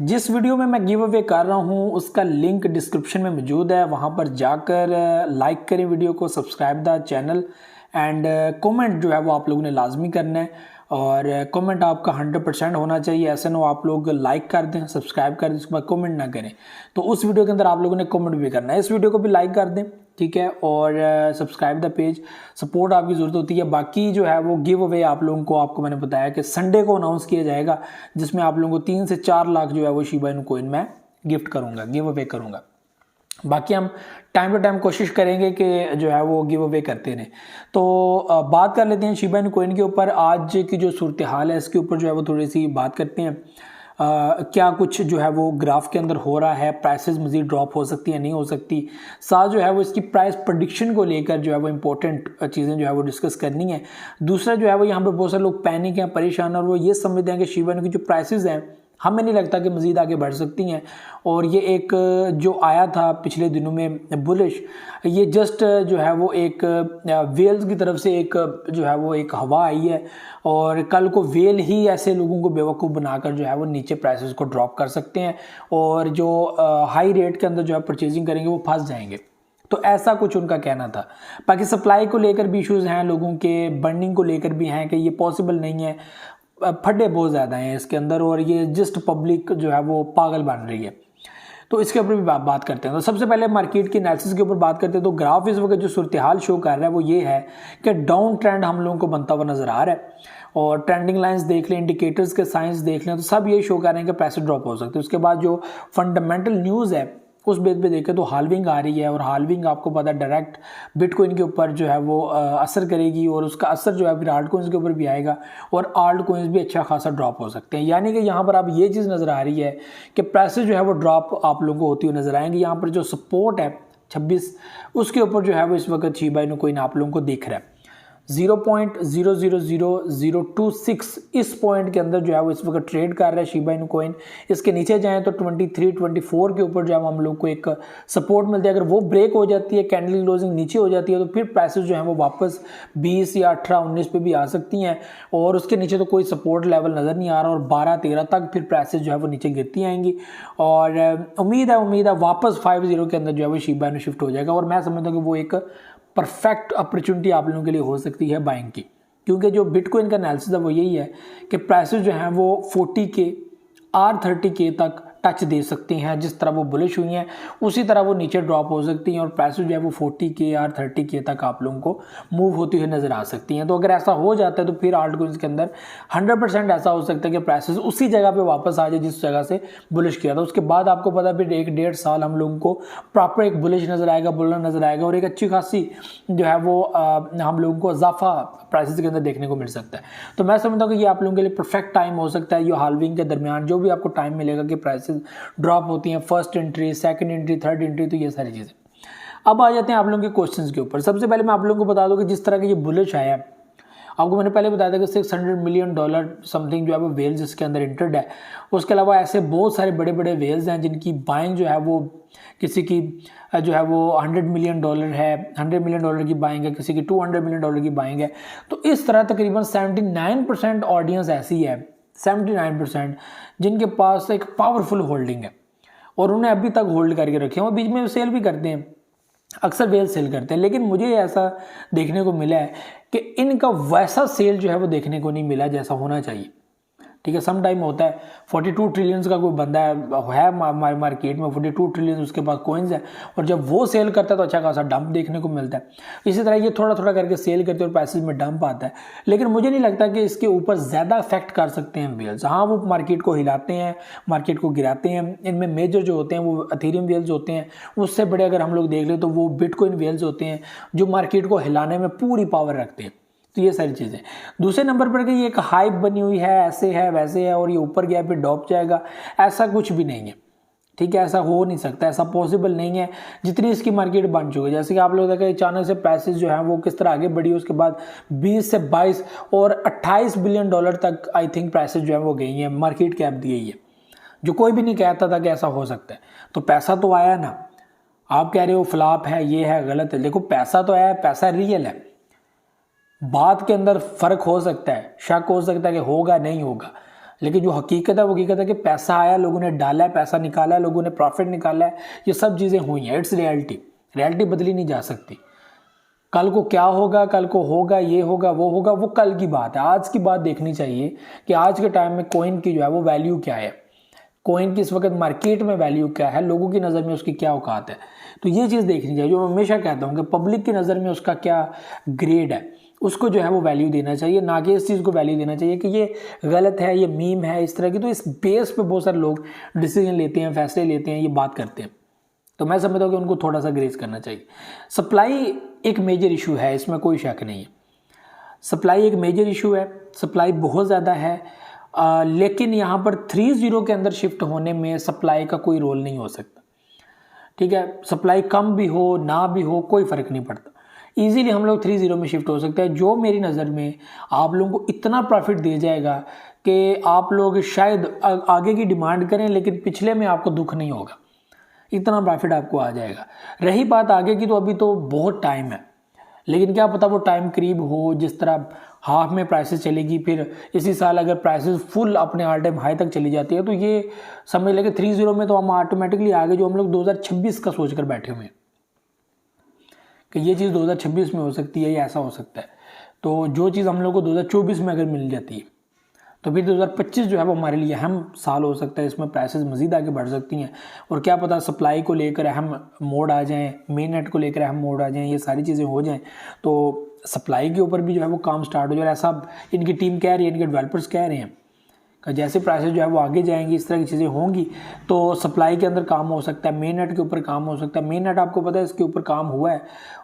जिस वीडियो में मैं गिव अवे कर रहा हूँ उसका लिंक डिस्क्रिप्शन में मौजूद है, वहाँ पर जाकर लाइक करें वीडियो को, subscribe the channel and comment जो है वो आप लोगों ने लाजमी करना है और कमेंट आपका 100% होना चाहिए। ऐसे ना आप लोग लाइक कर दें, सब्सक्राइब कर दें, उसके बाद कमेंट ना करें। तो उस वीडियो के अंदर आप लोगों ने कमेंट भी करना है, इस वीडियो को भी लाइक कर दें, ठीक है, और सब्सक्राइब द पेज। सपोर्ट आपकी ज़रूरत होती है। बाकी जो है वो गिव अवे आप लोगों को, आपको मैंने बताया कि संडे को अनाउंस किया जाएगा, जिसमें आप लोगों को 3 से 4 लाख जो है वो शिबा इनु कॉइन मैं गिफ्ट करूँगा, गिव अवे करूँगा। बाकी हम टाइम टू टाइम कोशिश करेंगे कि जो है वो गिव अवे करते रहें। तो बात कर लेते हैं शिबा इनु कॉइन के ऊपर। आज की जो सूरत हाल है इसके ऊपर जो है वो थोड़ी सी बात करते हैं। क्या कुछ जो है वो ग्राफ के अंदर हो रहा है, प्राइसेस मज़ीद ड्रॉप हो सकती है, नहीं हो सकती। साथ जो है वो इसकी प्राइस प्रेडिक्शन को लेकर जो है वो इंपॉर्टेंट चीज़ें जो है वो डिस्कस करनी है। दूसरा जो है वो यहाँ पर बहुत सारे लोग पैनिक हैं, परेशान, और वो ये समझते हैं कि शिबा इनु की जो प्राइसेस हैं हमें नहीं लगता कि मज़ीद आगे बढ़ सकती हैं। और ये एक जो आया था पिछले दिनों में बुलिश, ये जस्ट जो है वो एक वेल्स की तरफ से एक जो है वो एक हवा आई है, और कल को वेल ही ऐसे लोगों को बेवकूफ़ बनाकर जो है वो नीचे प्राइसेस को ड्रॉप कर सकते हैं, और जो हाई रेट के अंदर जो है परचेजिंग करेंगे वो फंस जाएंगे। तो ऐसा कुछ उनका कहना था। बाकी सप्लाई को लेकर भी इश्यूज़ हैं लोगों के, बर्निंग को लेकर भी हैं कि ये पॉसिबल नहीं है, फड्डे बहुत ज़्यादा हैं इसके अंदर, और ये जस्ट पब्लिक जो है वो पागल बन रही है। तो इसके ऊपर भी बात करते हैं। तो सबसे पहले मार्केट की एनालिसिस के ऊपर बात करते हैं। तो ग्राफ इस वक्त जो सूरत हाल शो कर रहा है वो ये है कि डाउन ट्रेंड हम लोगों को बनता हुआ नजर आ रहा है, और ट्रेंडिंग लाइंस देख लें, इंडिकेटर्स के साइंस देख लें, तो सब ये शो कर रहे हैं कि प्राइस ड्रॉप हो सकते हैं। उसके बाद जो फंडामेंटल न्यूज़ है उस बेस पे देखें तो हाल्विंग आ रही है, और हाल्विंग आपको पता है डायरेक्ट बिटकॉइन के ऊपर जो है वो असर करेगी, और उसका असर जो है फिर आल्ट कॉइन्स के ऊपर भी आएगा, और आल्ट कॉइन्स भी अच्छा खासा ड्रॉप हो सकते हैं। यानी कि यहाँ पर अब ये चीज़ नज़र आ रही है कि प्राइसेस जो है वो ड्रॉप आप लोगों को होती हुई नज़र आएंगी। यहाँ पर जो सपोर्ट है 26, उसके ऊपर जो है वो इस वक्त शिबा इनु कॉइन आप लोगों को दिख रहा है 0.000026। इस पॉइंट के अंदर जो है वो इस वक्त ट्रेड कर रहा है शिबा इनु कॉइन। इसके नीचे जाएं तो 23-24 के ऊपर जो है हम लोग को एक सपोर्ट मिलती है। अगर वो ब्रेक हो जाती है, कैंडल क्लोजिंग नीचे हो जाती है, तो फिर प्राइसेस जो है वो वापस 20 या 18-19 पे भी आ सकती हैं, और उसके नीचे तो कोई सपोर्ट लेवल नज़र नहीं आ रहा, और 12-13 तक फिर प्राइसेस जो है वो नीचे गिरती आएंगी। और उम्मीद है वापस 50 के अंदर जो है वो शिबा इनु शिफ्ट हो जाएगा, और मैं समझता हूँ कि वो एक परफेक्ट अपॉर्चुनिटी आप लोगों के लिए हो सकती है बाइंग की, क्योंकि जो बिटकॉइन का एनालिसिस है वो यही है कि प्राइसेस जो हैं वो 40K R30K तक टच दे सकती हैं। जिस तरह वो बुलिश हुई हैं उसी तरह वो नीचे ड्रॉप हो सकती हैं, और प्राइसेस जो है वो 40K R30K तक आप लोगों को मूव होती हुई नज़र आ सकती हैं। तो अगर ऐसा हो जाता है तो फिर आल्ट कॉइन्स के अंदर 100% ऐसा हो सकता है कि प्राइसेस उसी जगह पे वापस आ जाए जिस जगह से बुलिश किया था। उसके बाद आपको पता फिर 1-1.5 साल हम लोगों को प्रॉपर एक बुलिश नज़र आएगा, बुलर नज़र आएगा, और एक अच्छी खासी जो है वो हम लोगों को इजाफा प्राइसेस के अंदर देखने को मिल सकता है। तो मैं समझता हूँ कि ये आप लोगों के लिए परफेक्ट टाइम हो सकता है। ये हाल्विंग के दरमियान जो भी आपको टाइम मिलेगा कि प्राइसेस ड्रॉप होती हैं, first entry, second entry, third entry, तो ये सारी चीज़ें। अब आ जाते हैं आप लोगों के क्वेश्चंस के ऊपर। सबसे पहले मैं आप लोगों को बता दूं कि जिस तरह का ये बुलिश आया, आपको मैंने पहले बताया था कि $600 मिलियन समथिंग जो है वो वेल्स इसके अंदर इंटर्ड है। उसके अलावा ऐसे बहुत सारे बड़े बड़े वेल्स हैं जिनकी बाइंग जो है वो किसी की जो है वो $100 मिलियन है, $100 मिलियन की बाइंग है, किसी की $200 मिलियन की बाइंग है। तो इस तरह तकरीबन 79% ऑडियंस ऐसी है, 79% जिनके पास एक पावरफुल होल्डिंग है, और उन्हें अभी तक होल्ड करके रखे हैं, और बीच में सेल भी करते हैं, अक्सर वेल सेल करते हैं। लेकिन मुझे ऐसा देखने को मिला है कि इनका वैसा सेल जो है वो देखने को नहीं मिला जैसा होना चाहिए। ठीक है, सम टाइम होता है 42 ट्रिलियंस का कोई बंदा है मार्केट में, 42 ट्रिलियन उसके पास कॉइन्स है, और जब वो सेल करता है तो अच्छा खासा डंप देखने को मिलता है। इसी तरह ये थोड़ा थोड़ा करके सेल करते हैं और पैसेज में डंप आता है। लेकिन मुझे नहीं लगता कि इसके ऊपर ज़्यादा इफेक्ट कर सकते हैं वेल्स। हाँ, वो मार्केट को हिलाते हैं, मार्केट को गिराते हैं। इनमें मेजर जो होते हैं वो एथेरियम वेल्स होते हैं, उससे बड़े अगर हम लोग देख लें तो वो बिटकॉइन वेल्स होते हैं जो मार्केट को हिलाने में पूरी पावर रखते हैं। तो ये सारी चीज़ें। दूसरे नंबर पर कि ये एक हाइप बनी हुई है, ऐसे है वैसे है, और ये ऊपर गया फिर डॉप जाएगा, ऐसा कुछ भी नहीं है। ठीक है, ऐसा हो नहीं सकता, ऐसा पॉसिबल नहीं है। जितनी इसकी मार्केट बन चुकी है, जैसे कि आप लोग देखा अचानक से प्राइसेस जो है वो किस तरह आगे बढ़ी, उसके बाद 20 से 22 और $28 बिलियन तक आई थिंक प्राइसेस जो है वो गई हैं, मार्केट कैप दी गई है, जो कोई भी नहीं कहता था कि ऐसा हो सकता है। तो पैसा तो आया ना। आप कह रहे हो फ्लॉप है, ये है, गलत है। देखो, पैसा तो आया, पैसा रियल है। बात के अंदर फर्क हो सकता है, शक हो सकता है कि होगा नहीं होगा, लेकिन जो हकीकत है वो हकीकत है कि पैसा आया, लोगों ने डाला है, पैसा निकाला है, लोगों ने प्रॉफिट निकाला है, ये सब चीज़ें हुई हैं। इट्स रियलिटी, रियलिटी बदली नहीं जा सकती। कल को क्या होगा, कल को होगा, ये होगा, वो कल की बात है। आज की बात देखनी चाहिए कि आज के टाइम में कॉइन की जो है वो वैल्यू क्या है, कॉइन की इस वक्त मार्केट में वैल्यू क्या है, लोगों की नज़र में उसकी क्या औकात है। तो ये चीज़ देखनी चाहिए। जो मैं हमेशा कहता हूँ कि पब्लिक की नज़र में उसका क्या ग्रेड है, उसको जो है वो वैल्यू देना चाहिए, ना कि इस चीज़ को वैल्यू देना चाहिए कि ये गलत है, ये मीम है, इस तरह की। तो इस बेस पे बहुत सारे लोग डिसीजन लेते हैं, फैसले लेते हैं, ये बात करते हैं। तो मैं समझता हूँ कि उनको थोड़ा सा ग्रेस करना चाहिए। सप्लाई एक मेजर इशू है, इसमें कोई शक नहीं है। सप्लाई एक मेजर इशू है, सप्लाई बहुत ज़्यादा है, लेकिन यहाँ पर 3-0 के अंदर शिफ्ट होने में सप्लाई का कोई रोल नहीं हो सकता। ठीक है, सप्लाई कम भी हो ना भी हो कोई फ़र्क नहीं पड़ता, इजीली हम लोग 3-0 में शिफ्ट हो सकते हैं। जो मेरी नज़र में आप लोगों को इतना प्रॉफिट दे जाएगा कि आप लोग शायद आगे की डिमांड करें, लेकिन पिछले में आपको दुख नहीं होगा, इतना प्रॉफिट आपको आ जाएगा। रही बात आगे की, तो अभी तो बहुत टाइम है, लेकिन क्या पता वो टाइम करीब हो। जिस तरह हाफ में प्राइसेस चलेगी, फिर इसी साल अगर प्राइसेस फुल अपने ऑल टाइम हाई तक चली जाती है, तो ये समझ लेंगे 3-0 में तो हम ऑटोमेटिकली आगे जो हम लोग 2026 का सोच कर बैठे हुए हैं कि ये चीज़ 2026 में हो सकती है या ऐसा हो सकता है। तो जो चीज़ हम लोग को 2024 में अगर मिल जाती है, तो फिर 2025 जो है वो हमारे लिए अहम साल हो सकता है। इसमें प्राइसेस मज़ीद आगे बढ़ सकती हैं, और क्या पता सप्लाई को लेकर अहम मोड़ आ जाएं, मेन नेट को लेकर अहम मोड़ आ जाएं, ये सारी चीज़ें हो जाएं, तो सप्लाई के ऊपर भी जो है वो काम स्टार्ट हो जाए। ऐसा इनकी टीम कह रही है, इनके डेवलपर्स कह रहे हैं कि जैसे प्राइसेस जो है वो आगे जाएंगी, इस तरह की चीज़ें होंगी, तो सप्लाई के अंदर काम हो सकता है, मेन नेट के ऊपर काम हो सकता है। मेन नेट आपको पता है इसके ऊपर काम हुआ है,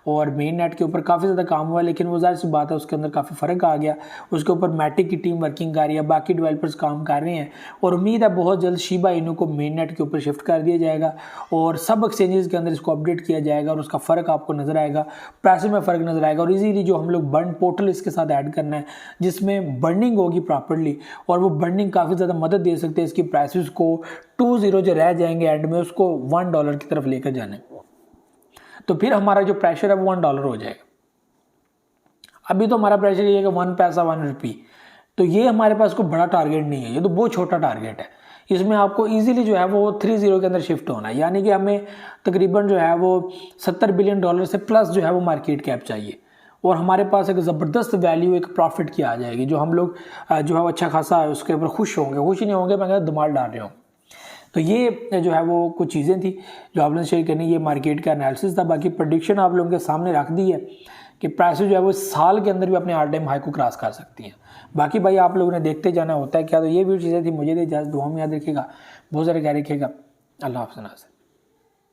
और मेन नेट के ऊपर काफ़ी ज़्यादा काम हुआ है, लेकिन वो ज़ाहिर सी बात है उसके अंदर काफ़ी फ़र्क आ गया। उसके ऊपर मैटिक की टीम वर्किंग कर रही है, बाकी डेवलपर्स काम कर रहे हैं, और उम्मीद है बहुत जल्द शिबा इनू को मेन नेट के ऊपर शिफ्ट कर दिया जाएगा, और सब एक्सचेंजेस के अंदर इसको अपडेट किया जाएगा, और उसका फ़र्क आपको नज़र आएगा, प्राइस में फ़र्क नज़र आएगा। और ईजीली जो हम लोग बर्न पोर्टल इसके साथ ऐड करना है, जिसमें बर्निंग होगी प्रॉपरली, और वो बर्निंग काफ़ी ज़्यादा मदद दे सकते हैं इसकी प्राइसेस को 2-0 जो रह जाएंगे एंड में, उसको $1 की तरफ लेकर जाने, तो फिर हमारा जो प्रेशर है वो $1 हो जाएगा। अभी तो हमारा प्रेशर ये है कि 1 पैसा 1 रुपये, तो ये हमारे पास कोई बड़ा टारगेट नहीं है, ये तो बहुत छोटा टारगेट है। इसमें आपको इजीली जो है वो 3-0 के अंदर शिफ्ट होना है, यानी कि हमें तकरीबन जो है वो $70 बिलियन से प्लस जो है वो मार्केट कैप चाहिए, और हमारे पास एक ज़बरदस्त वैल्यू एक प्रॉफिट की आ जाएगी, जो हम लोग जो है वो अच्छा खासा उसके ऊपर खुश होंगे। खुश नहीं होंगे, मैं धमाल डाल रहे हूँ। तो ये जो है वो कुछ चीज़ें थी जो आप लोगों से शेयर करनी, ये मार्केट का एनालिसिस था। बाकी प्रेडिक्शन आप लोगों के सामने रख दी है कि प्राइसेस जो है वो साल के अंदर भी अपने ऑल टाइम हाई को क्रॉस कर सकती हैं। बाकी भाई आप लोगों ने देखते जाना होता है क्या। तो ये भी चीज़ें थी, मुझे इजाज़त, दुआ में याद रखिएगा, बहुत सारे क्या रखिएगा। अल्लाह हाफ़िज़।